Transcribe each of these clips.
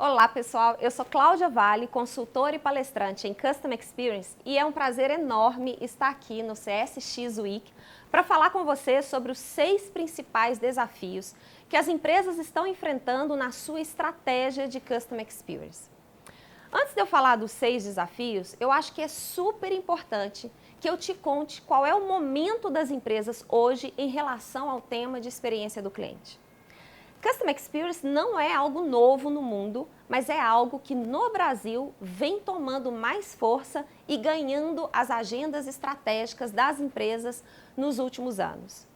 Olá pessoal, eu sou Cláudia Vale, consultora e palestrante em Customer Experience e é um prazer enorme estar aqui no CSX Week para falar com você sobre os 6 principais desafios que as empresas estão enfrentando na sua estratégia de Customer Experience. Antes de eu falar dos 6 desafios, eu acho que é super importante que eu te conte qual é o momento das empresas hoje em relação ao tema de experiência do cliente. Customer Experience não é algo novo no mundo, mas é algo que no Brasil vem tomando mais força e ganhando as agendas estratégicas das empresas nos últimos anos.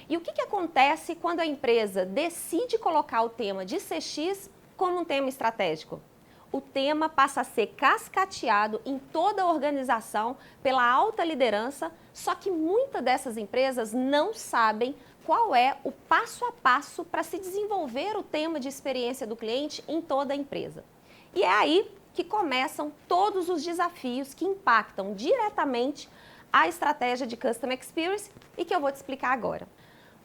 E o que acontece quando a empresa decide colocar o tema de CX como um tema estratégico? O tema passa a ser cascateado em toda a organização pela alta liderança, só que muitas dessas empresas não sabem qual é o passo a passo para se desenvolver o tema de experiência do cliente em toda a empresa. E é aí que começam todos os desafios que impactam diretamente a estratégia de Customer Experience e que eu vou te explicar agora.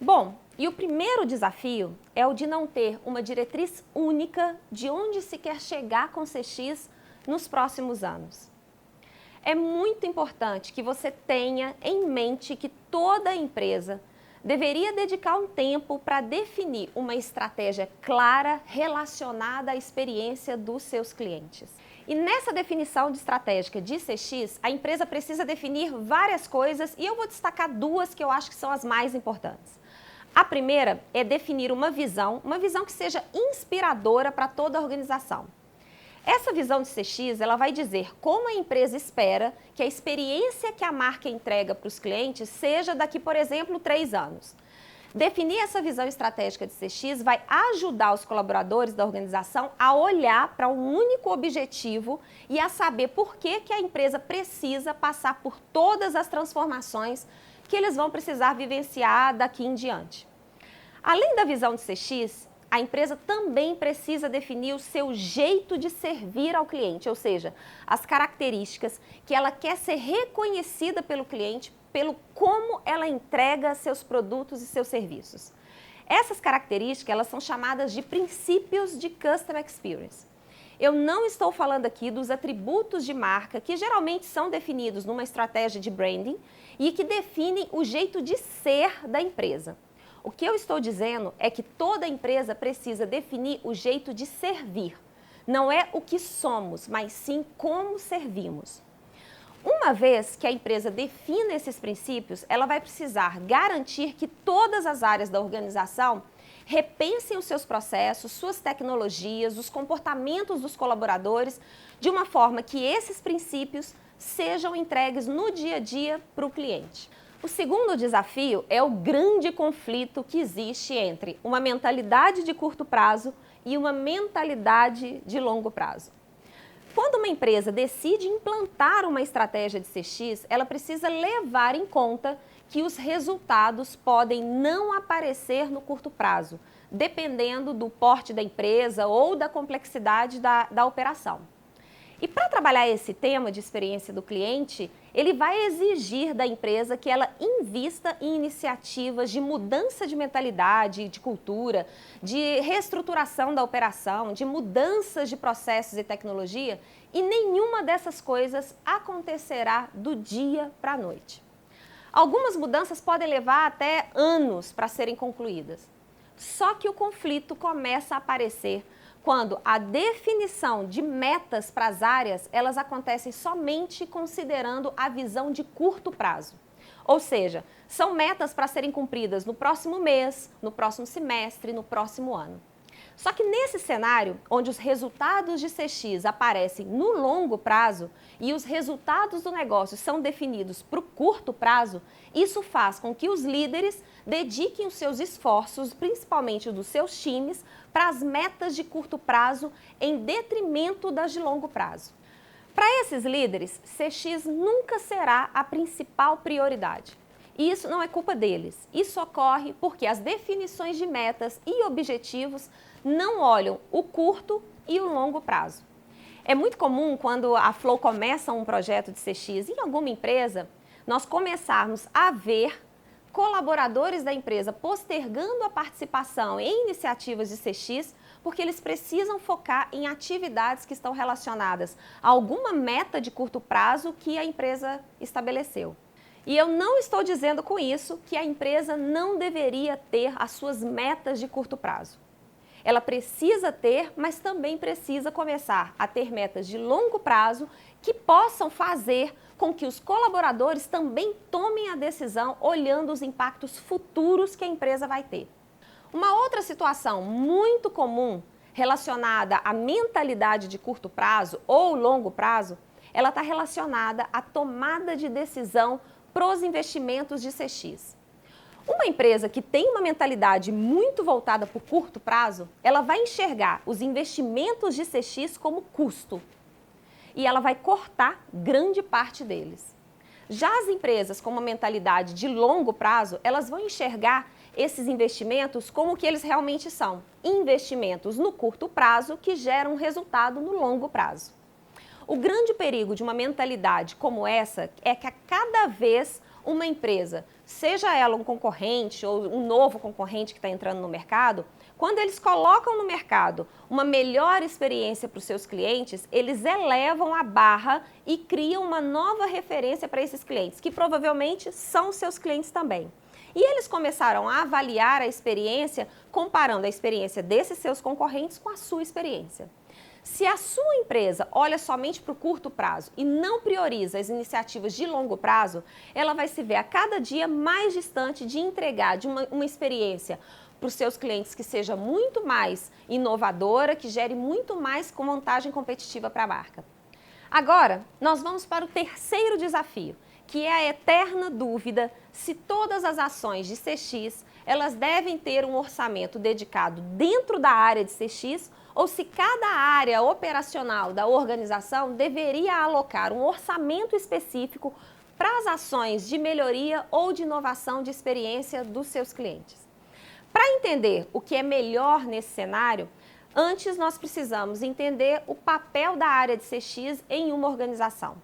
Bom, e o primeiro desafio é o de não ter uma diretriz única de onde se quer chegar com CX nos próximos anos. É muito importante que você tenha em mente que toda empresa deveria dedicar um tempo para definir uma estratégia clara relacionada à experiência dos seus clientes. E nessa definição de estratégica de CX, a empresa precisa definir várias coisas e eu vou destacar 2 que eu acho que são as mais importantes. A primeira é definir uma visão que seja inspiradora para toda a organização. Essa visão de CX, ela vai dizer como a empresa espera que a experiência que a marca entrega para os clientes seja daqui, por exemplo, 3 anos. Definir essa visão estratégica de CX vai ajudar os colaboradores da organização a olhar para um único objetivo e a saber por que a empresa precisa passar por todas as transformações que eles vão precisar vivenciar daqui em diante. Além da visão de CX, a empresa também precisa definir o seu jeito de servir ao cliente, ou seja, as características que ela quer ser reconhecida pelo cliente, pelo como ela entrega seus produtos e seus serviços. Essas características, elas são chamadas de princípios de Customer Experience. Eu não estou falando aqui dos atributos de marca que geralmente são definidos numa estratégia de branding e que definem o jeito de ser da empresa. O que eu estou dizendo é que toda empresa precisa definir o jeito de servir. Não é o que somos, mas sim como servimos. Uma vez que a empresa defina esses princípios, ela vai precisar garantir que todas as áreas da organização repensem os seus processos, suas tecnologias, os comportamentos dos colaboradores, de uma forma que esses princípios sejam entregues no dia a dia para o cliente. O segundo desafio é o grande conflito que existe entre uma mentalidade de curto prazo e uma mentalidade de longo prazo. Quando uma empresa decide implantar uma estratégia de CX, ela precisa levar em conta que os resultados podem não aparecer no curto prazo, dependendo do porte da empresa ou da complexidade da operação. E para trabalhar esse tema de experiência do cliente, ele vai exigir da empresa que ela invista em iniciativas de mudança de mentalidade, de cultura, de reestruturação da operação, de mudanças de processos e tecnologia, e nenhuma dessas coisas acontecerá do dia para a noite. Algumas mudanças podem levar até anos para serem concluídas. Só que o conflito começa a aparecer quando a definição de metas para as áreas, elas acontecem somente considerando a visão de curto prazo. Ou seja, são metas para serem cumpridas no próximo mês, no próximo semestre, no próximo ano. Só que nesse cenário, onde os resultados de CX aparecem no longo prazo e os resultados do negócio são definidos para o curto prazo, isso faz com que os líderes dediquem os seus esforços, principalmente dos seus times, para as metas de curto prazo em detrimento das de longo prazo. Para esses líderes, CX nunca será a principal prioridade. E isso não é culpa deles. Isso ocorre porque as definições de metas e objetivos não olham o curto e o longo prazo. É muito comum quando a Flow começa um projeto de CX em alguma empresa, nós começarmos a ver colaboradores da empresa postergando a participação em iniciativas de CX, porque eles precisam focar em atividades que estão relacionadas a alguma meta de curto prazo que a empresa estabeleceu. E eu não estou dizendo com isso que a empresa não deveria ter as suas metas de curto prazo. Ela precisa ter, mas também precisa começar a ter metas de longo prazo que possam fazer com que os colaboradores também tomem a decisão olhando os impactos futuros que a empresa vai ter. Uma outra situação muito comum relacionada à mentalidade de curto prazo ou longo prazo, ela está relacionada à tomada de decisão para os investimentos de CX. Uma empresa que tem uma mentalidade muito voltada para o curto prazo, ela vai enxergar os investimentos de CX como custo e ela vai cortar grande parte deles. Já as empresas com uma mentalidade de longo prazo, elas vão enxergar esses investimentos como o que eles realmente são, investimentos no curto prazo que geram resultado no longo prazo. O grande perigo de uma mentalidade como essa é que a cada vez uma empresa, seja ela um concorrente ou um novo concorrente que está entrando no mercado, quando eles colocam no mercado uma melhor experiência para os seus clientes, eles elevam a barra e criam uma nova referência para esses clientes, que provavelmente são seus clientes também. E eles começaram a avaliar a experiência comparando a experiência desses seus concorrentes com a sua experiência. Se a sua empresa olha somente para o curto prazo e não prioriza as iniciativas de longo prazo, ela vai se ver a cada dia mais distante de entregar uma experiência para os seus clientes que seja muito mais inovadora, que gere muito mais com vantagem competitiva para a marca. Agora, nós vamos para o terceiro desafio, que é a eterna dúvida se todas as ações de CX elas devem ter um orçamento dedicado dentro da área de CX ou se cada área operacional da organização deveria alocar um orçamento específico para as ações de melhoria ou de inovação de experiência dos seus clientes. Para entender o que é melhor nesse cenário, antes nós precisamos entender o papel da área de CX em uma organização.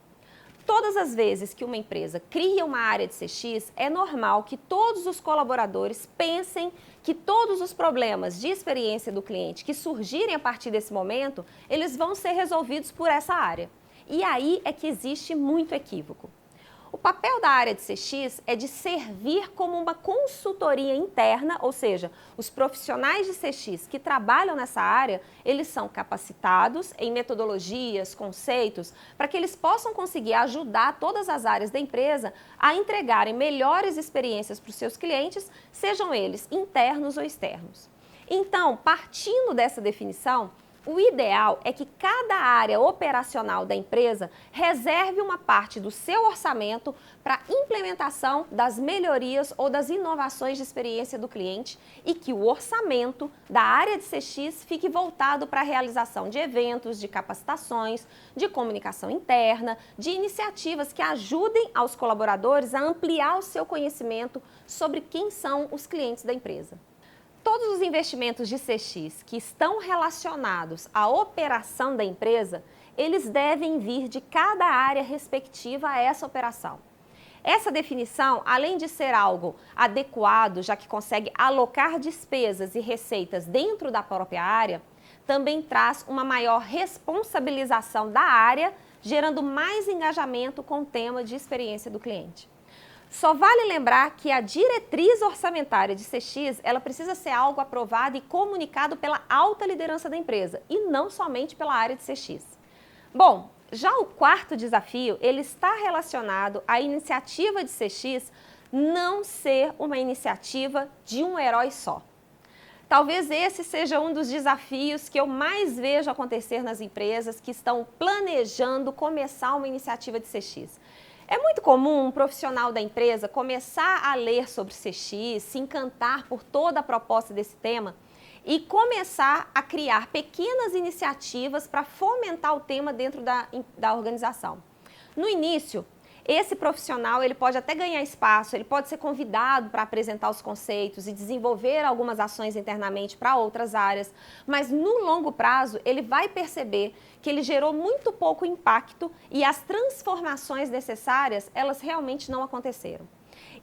Todas as vezes que uma empresa cria uma área de CX, é normal que todos os colaboradores pensem que todos os problemas de experiência do cliente que surgirem a partir desse momento, eles vão ser resolvidos por essa área. E aí é que existe muito equívoco. O papel da área de CX é de servir como uma consultoria interna, ou seja, os profissionais de CX que trabalham nessa área, eles são capacitados em metodologias, conceitos, para que eles possam conseguir ajudar todas as áreas da empresa a entregarem melhores experiências para os seus clientes, sejam eles internos ou externos. Então, partindo dessa definição, o ideal é que cada área operacional da empresa reserve uma parte do seu orçamento para a implementação das melhorias ou das inovações de experiência do cliente e que o orçamento da área de CX fique voltado para a realização de eventos, de capacitações, de comunicação interna, de iniciativas que ajudem aos colaboradores a ampliar o seu conhecimento sobre quem são os clientes da empresa. Todos os investimentos de CX que estão relacionados à operação da empresa, eles devem vir de cada área respectiva a essa operação. Essa definição, além de ser algo adequado, já que consegue alocar despesas e receitas dentro da própria área, também traz uma maior responsabilização da área, gerando mais engajamento com o tema de experiência do cliente. Só vale lembrar que a diretriz orçamentária de CX, ela precisa ser algo aprovado e comunicado pela alta liderança da empresa e não somente pela área de CX. Bom, já o quarto desafio, ele está relacionado à iniciativa de CX não ser uma iniciativa de um herói só. Talvez esse seja um dos desafios que eu mais vejo acontecer nas empresas que estão planejando começar uma iniciativa de CX. É muito comum um profissional da empresa começar a ler sobre CX, se encantar por toda a proposta desse tema e começar a criar pequenas iniciativas para fomentar o tema dentro da organização. No início, esse profissional ele pode até ganhar espaço, ele pode ser convidado para apresentar os conceitos e desenvolver algumas ações internamente para outras áreas, mas no longo prazo ele vai perceber que ele gerou muito pouco impacto e as transformações necessárias, elas realmente não aconteceram.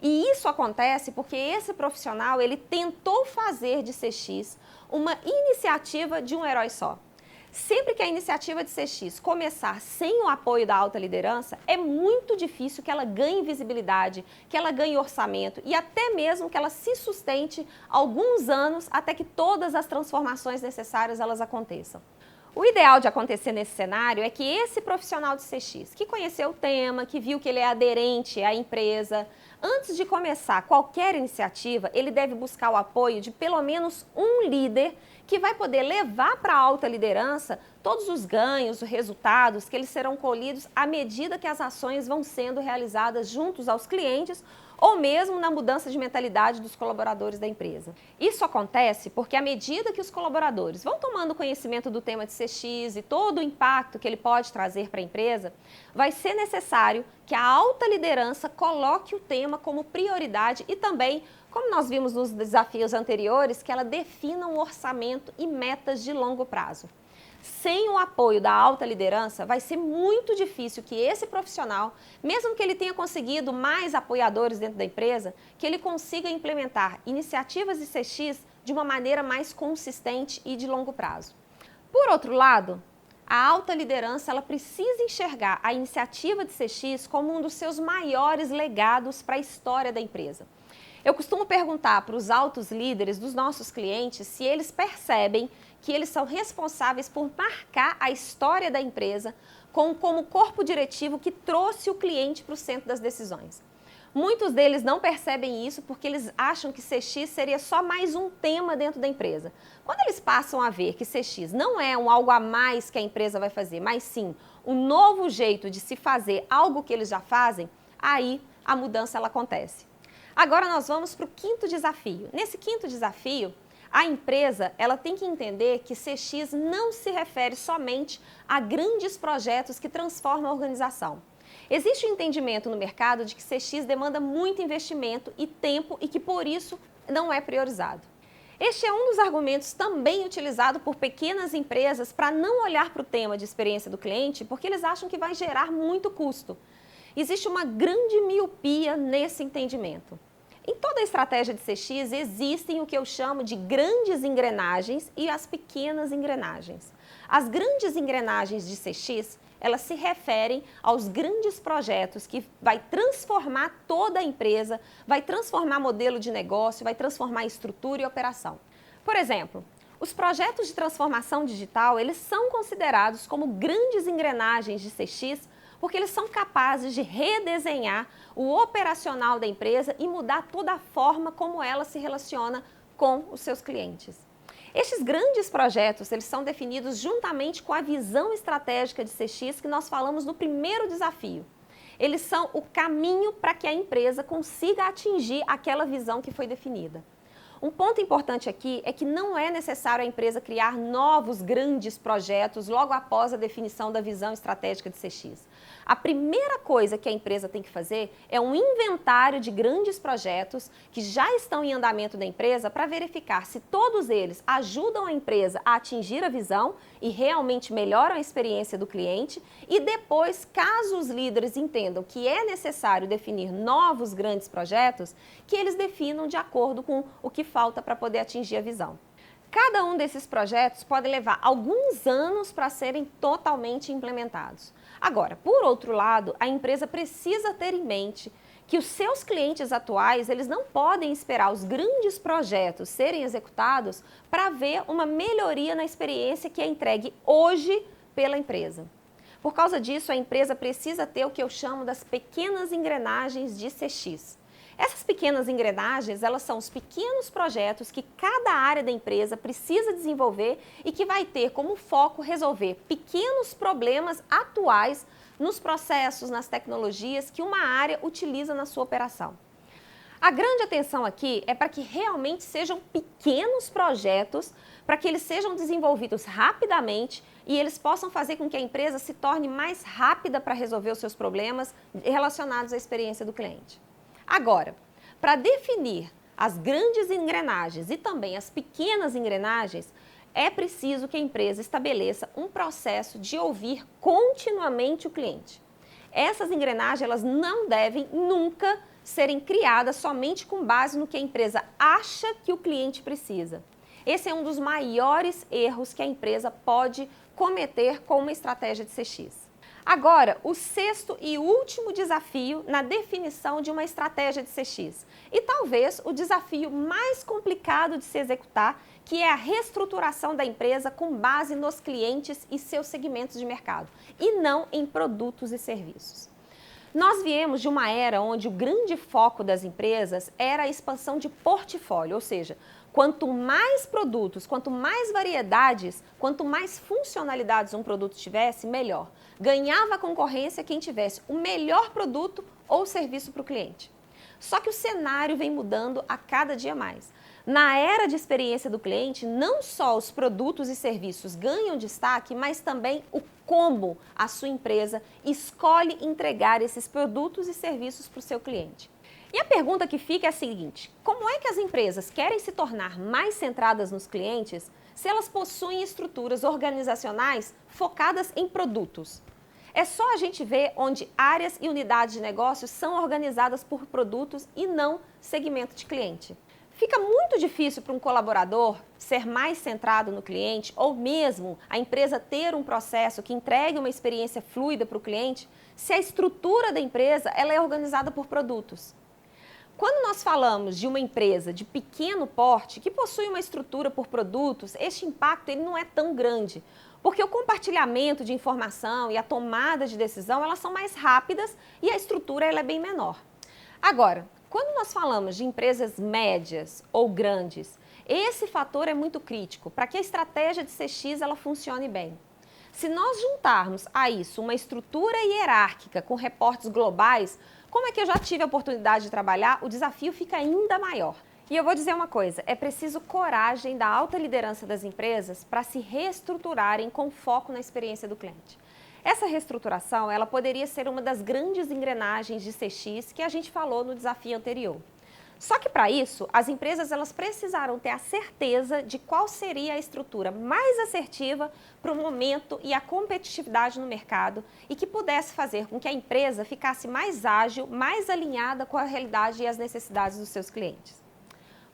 E isso acontece porque esse profissional, ele tentou fazer de CX uma iniciativa de um herói só. Sempre que a iniciativa de CX começar sem o apoio da alta liderança, é muito difícil que ela ganhe visibilidade, que ela ganhe orçamento e até mesmo que ela se sustente alguns anos até que todas as transformações necessárias elas aconteçam. O ideal de acontecer nesse cenário é que esse profissional de CX, que conheceu o tema, que viu que ele é aderente à empresa, antes de começar qualquer iniciativa, ele deve buscar o apoio de pelo menos um líder que vai poder levar para a alta liderança todos os ganhos, os resultados que eles serão colhidos à medida que as ações vão sendo realizadas juntos aos clientes ou mesmo na mudança de mentalidade dos colaboradores da empresa. Isso acontece porque à medida que os colaboradores vão tomando conhecimento do tema de CX e todo o impacto que ele pode trazer para a empresa, vai ser necessário que a alta liderança coloque o tema como prioridade e também, como nós vimos nos desafios anteriores, que ela defina um orçamento e metas de longo prazo. Sem o apoio da alta liderança, vai ser muito difícil que esse profissional, mesmo que ele tenha conseguido mais apoiadores dentro da empresa, que ele consiga implementar iniciativas de CX de uma maneira mais consistente e de longo prazo. Por outro lado, a alta liderança ela precisa enxergar a iniciativa de CX como um dos seus maiores legados para a história da empresa. Eu costumo perguntar para os altos líderes dos nossos clientes se eles percebem que eles são responsáveis por marcar a história da empresa como corpo diretivo que trouxe o cliente para o centro das decisões. Muitos deles não percebem isso porque eles acham que CX seria só mais um tema dentro da empresa. Quando eles passam a ver que CX não é algo a mais que a empresa vai fazer, mas sim um novo jeito de se fazer algo que eles já fazem, aí a mudança ela acontece. Agora nós vamos para o quinto desafio. Nesse quinto desafio, a empresa ela tem que entender que CX não se refere somente a grandes projetos que transformam a organização. Existe um entendimento no mercado de que CX demanda muito investimento e tempo e que por isso não é priorizado. Este é um dos argumentos também utilizado por pequenas empresas para não olhar para o tema de experiência do cliente porque eles acham que vai gerar muito custo. Existe uma grande miopia nesse entendimento. Em toda a estratégia de CX existem o que eu chamo de grandes engrenagens e as pequenas engrenagens. As grandes engrenagens de CX, elas se referem aos grandes projetos que vai transformar toda a empresa, vai transformar modelo de negócio, vai transformar estrutura e operação. Por exemplo, os projetos de transformação digital, eles são considerados como grandes engrenagens de CX porque eles são capazes de redesenhar o operacional da empresa e mudar toda a forma como ela se relaciona com os seus clientes. Estes grandes projetos, eles são definidos juntamente com a visão estratégica de CX que nós falamos no primeiro desafio. Eles são o caminho para que a empresa consiga atingir aquela visão que foi definida. Um ponto importante aqui é que não é necessário a empresa criar novos grandes projetos logo após a definição da visão estratégica de CX. A primeira coisa que a empresa tem que fazer é um inventário de grandes projetos que já estão em andamento da empresa para verificar se todos eles ajudam a empresa a atingir a visão e realmente melhoram a experiência do cliente e depois, caso os líderes entendam que é necessário definir novos grandes projetos, que eles definam de acordo com o que falta para poder atingir a visão. Cada um desses projetos pode levar alguns anos para serem totalmente implementados. Agora, por outro lado, a empresa precisa ter em mente que os seus clientes atuais, eles não podem esperar os grandes projetos serem executados para ver uma melhoria na experiência que é entregue hoje pela empresa. Por causa disso, a empresa precisa ter o que eu chamo das pequenas engrenagens de CX. Essas pequenas engrenagens, elas são os pequenos projetos que cada área da empresa precisa desenvolver e que vai ter como foco resolver pequenos problemas atuais nos processos, nas tecnologias que uma área utiliza na sua operação. A grande atenção aqui é para que realmente sejam pequenos projetos, para que eles sejam desenvolvidos rapidamente e eles possam fazer com que a empresa se torne mais rápida para resolver os seus problemas relacionados à experiência do cliente. Agora, para definir as grandes engrenagens e também as pequenas engrenagens, é preciso que a empresa estabeleça um processo de ouvir continuamente o cliente. Essas engrenagens elas não devem nunca serem criadas somente com base no que a empresa acha que o cliente precisa. Esse é um dos maiores erros que a empresa pode cometer com uma estratégia de CX. Agora, o sexto e último desafio na definição de uma estratégia de CX. E talvez o desafio mais complicado de se executar, que é a reestruturação da empresa com base nos clientes e seus segmentos de mercado, e não em produtos e serviços. Nós viemos de uma era onde o grande foco das empresas era a expansão de portfólio, ou seja, quanto mais produtos, quanto mais variedades, quanto mais funcionalidades um produto tivesse, melhor. Ganhava a concorrência quem tivesse o melhor produto ou serviço para o cliente. Só que o cenário vem mudando a cada dia mais. Na era de experiência do cliente, não só os produtos e serviços ganham destaque, mas também o como a sua empresa escolhe entregar esses produtos e serviços para o seu cliente. E a pergunta que fica é a seguinte: como é que as empresas querem se tornar mais centradas nos clientes se elas possuem estruturas organizacionais focadas em produtos? É só a gente ver onde áreas e unidades de negócios são organizadas por produtos e não segmento de cliente. Fica muito difícil para um colaborador ser mais centrado no cliente ou mesmo a empresa ter um processo que entregue uma experiência fluida para o cliente se a estrutura da empresa ela é organizada por produtos. Quando nós falamos de uma empresa de pequeno porte que possui uma estrutura por produtos, este impacto ele não é tão grande, porque o compartilhamento de informação e a tomada de decisão elas são mais rápidas e a estrutura ela é bem menor. Agora, quando nós falamos de empresas médias ou grandes, esse fator é muito crítico para que a estratégia de CX ela funcione bem. Se nós juntarmos a isso uma estrutura hierárquica com reportes globais, como é que eu já tive a oportunidade de trabalhar, o desafio fica ainda maior. E eu vou dizer uma coisa, é preciso coragem da alta liderança das empresas para se reestruturarem com foco na experiência do cliente. Essa reestruturação, ela poderia ser uma das grandes engrenagens de CX que a gente falou no desafio anterior. Só que para isso, as empresas elas precisaram ter a certeza de qual seria a estrutura mais assertiva para o momento e a competitividade no mercado e que pudesse fazer com que a empresa ficasse mais ágil, mais alinhada com a realidade e as necessidades dos seus clientes.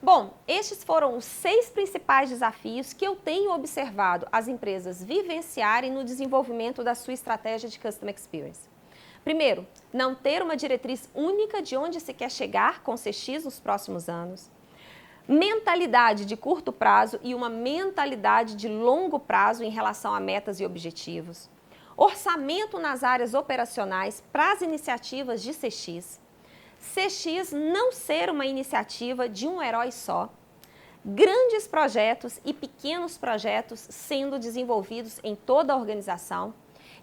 Bom, estes foram os 6 principais desafios que eu tenho observado as empresas vivenciarem no desenvolvimento da sua estratégia de Customer Experience. Primeiro, não ter uma diretriz única de onde se quer chegar com CX nos próximos anos. Mentalidade de curto prazo e uma mentalidade de longo prazo em relação a metas e objetivos. Orçamento nas áreas operacionais para as iniciativas de CX. CX não ser uma iniciativa de um herói só. Grandes projetos e pequenos projetos sendo desenvolvidos em toda a organização.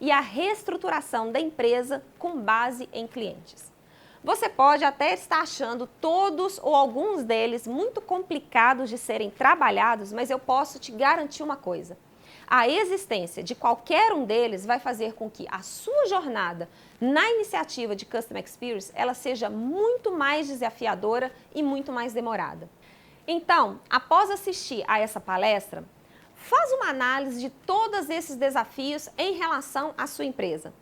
E a reestruturação da empresa com base em clientes. Você pode até estar achando todos ou alguns deles muito complicados de serem trabalhados, mas eu posso te garantir uma coisa. A existência de qualquer um deles vai fazer com que a sua jornada na iniciativa de Customer Experience ela seja muito mais desafiadora e muito mais demorada. Então, após assistir a essa palestra, faz uma análise de todos esses desafios em relação à sua empresa.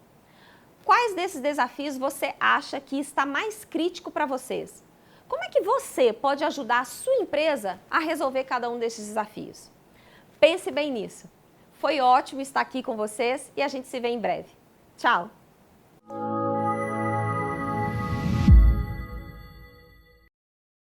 Quais desses desafios você acha que está mais crítico para vocês? Como é que você pode ajudar a sua empresa a resolver cada um desses desafios? Pense bem nisso. Foi ótimo estar aqui com vocês e a gente se vê em breve. Tchau!